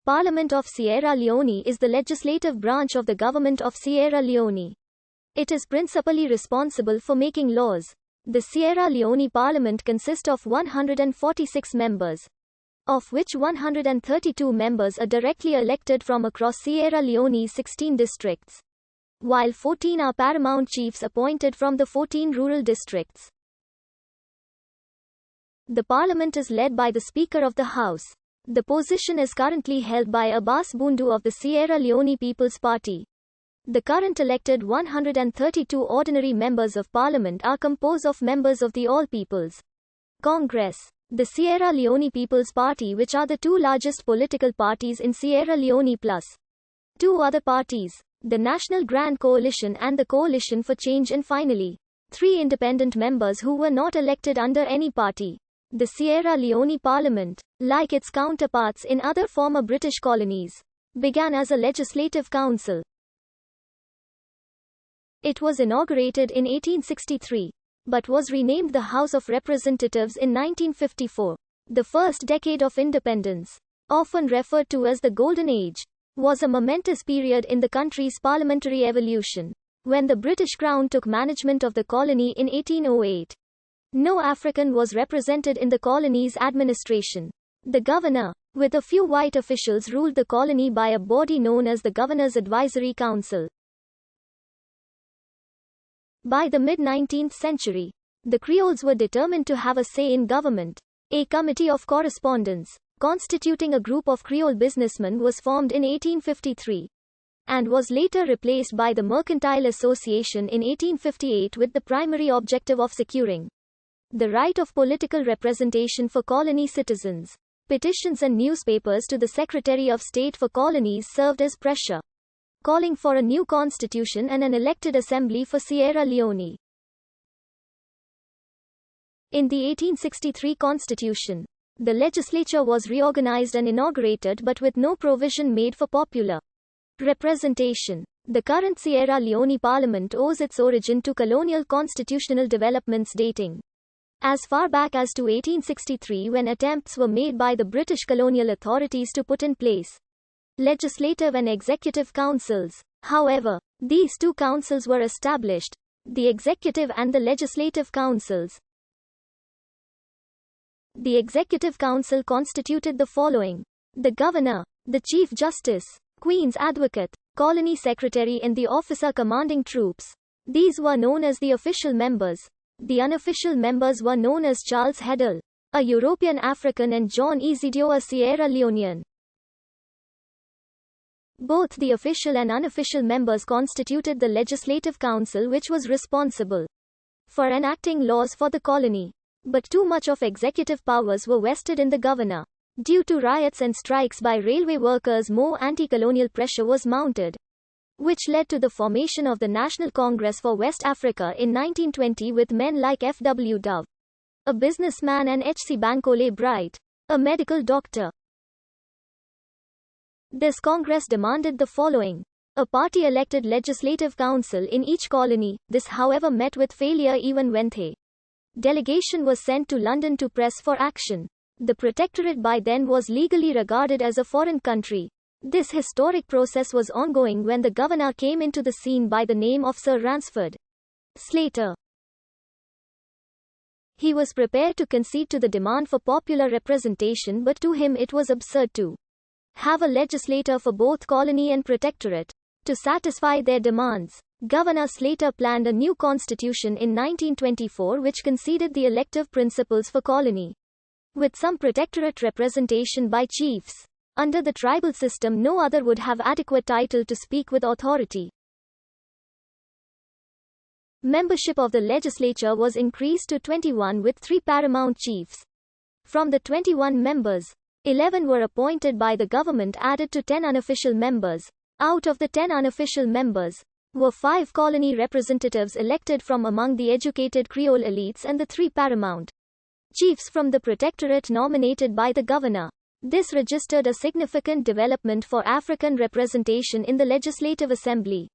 Parliament of Sierra Leone is the legislative branch of the government of Sierra Leone. It is principally responsible for making laws. The Sierra Leone Parliament consists of 146 members, of which 132 members are directly elected from across Sierra Leone's 16 districts, while 14 are paramount chiefs appointed from the 14 rural districts. The parliament is led by the Speaker of the House. The position is currently held by Abbas Bundu of the Sierra Leone People's Party. The current elected 132 ordinary members of parliament are composed of members of the All People's Congress, the Sierra Leone People's Party, which are the two largest political parties in Sierra Leone, plus two other parties, the National Grand Coalition and the Coalition for Change, and finally, three independent members who were not elected under any party. The Sierra Leone Parliament, like its counterparts in other former British colonies, began as a legislative council. It was inaugurated in 1863, but was renamed the House of Representatives in 1954. The first decade of independence, often referred to as the Golden Age, was a momentous period in the country's parliamentary evolution. When the British Crown took management of the colony in 1808, no African was represented in the colony's administration. The governor, with a few white officials, ruled the colony by a body known as the Governor's Advisory Council. By the mid-19th century, the Creoles were determined to have a say in government. A committee of correspondence, constituting a group of Creole businessmen, was formed in 1853, and was later replaced by the Mercantile Association in 1858 with the primary objective of securing the right of political representation for colony citizens. Petitions and newspapers to the Secretary of State for Colonies served as pressure, calling for a new constitution and an elected assembly for Sierra Leone. In the 1863 constitution, the legislature was reorganized and inaugurated, but with no provision made for popular representation. The current Sierra Leone Parliament owes its origin to colonial constitutional developments dating as far back as to 1863, when attempts were made by the British colonial authorities to put in place legislative and executive councils. However, these two councils were established, the executive and the legislative councils. The executive council constituted the following: the governor, the chief justice, queen's advocate, colony secretary, and the officer commanding troops. These were known as the official members. The unofficial members were known as Charles Heddle, a European African, and John Ezedio, a Sierra Leonean. Both the official and unofficial members constituted the Legislative Council, which was responsible for enacting laws for the colony. But too much of executive powers were vested in the governor. Due to riots and strikes by railway workers, more anti-colonial pressure was mounted, which led to the formation of the National Congress for West Africa in 1920 with men like F. W. Dove, a businessman, and H. C. Bankole Bright, a medical doctor. This Congress demanded the following: a party-elected legislative council in each colony. This, however, met with failure even when the delegation was sent to London to press for action. The Protectorate by then was legally regarded as a foreign country. This historic process was ongoing when the governor came into the scene by the name of Sir Ransford Slater. He was prepared to concede to the demand for popular representation, but to him it was absurd to have a legislator for both colony and protectorate. To satisfy their demands, Governor Slater planned a new constitution in 1924 which conceded the elective principles for colony, with some protectorate representation by chiefs. Under the tribal system, no other would have adequate title to speak with authority. Membership of the legislature was increased to 21 with 3 paramount chiefs. From the 21 members, 11 were appointed by the government, added to 10 unofficial members. Out of the 10 unofficial members, were 5 colony representatives elected from among the educated Creole elites and the 3 paramount chiefs from the protectorate nominated by the governor. This registered a significant development for African representation in the Legislative Assembly.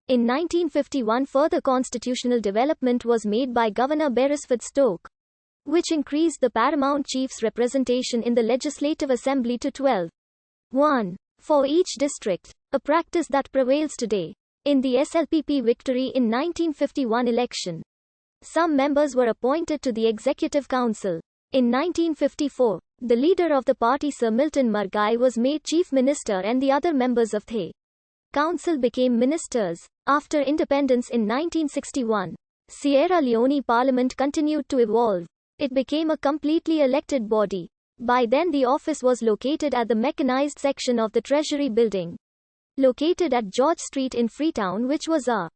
In 1951, further constitutional development was made by Governor Beresford Stoke, which increased the paramount chiefs' representation in the Legislative Assembly to 12. 1. For each district, a practice that prevails today. In the SLPP victory in 1951 election, some members were appointed to the Executive Council. In 1954, the leader of the party Sir Milton Margai was made Chief Minister and the other members of the Council became ministers. After independence in 1961, Sierra Leone Parliament continued to evolve. It became a completely elected body. By then the office was located at the mechanized section of the Treasury building, located at George Street in Freetown, which was a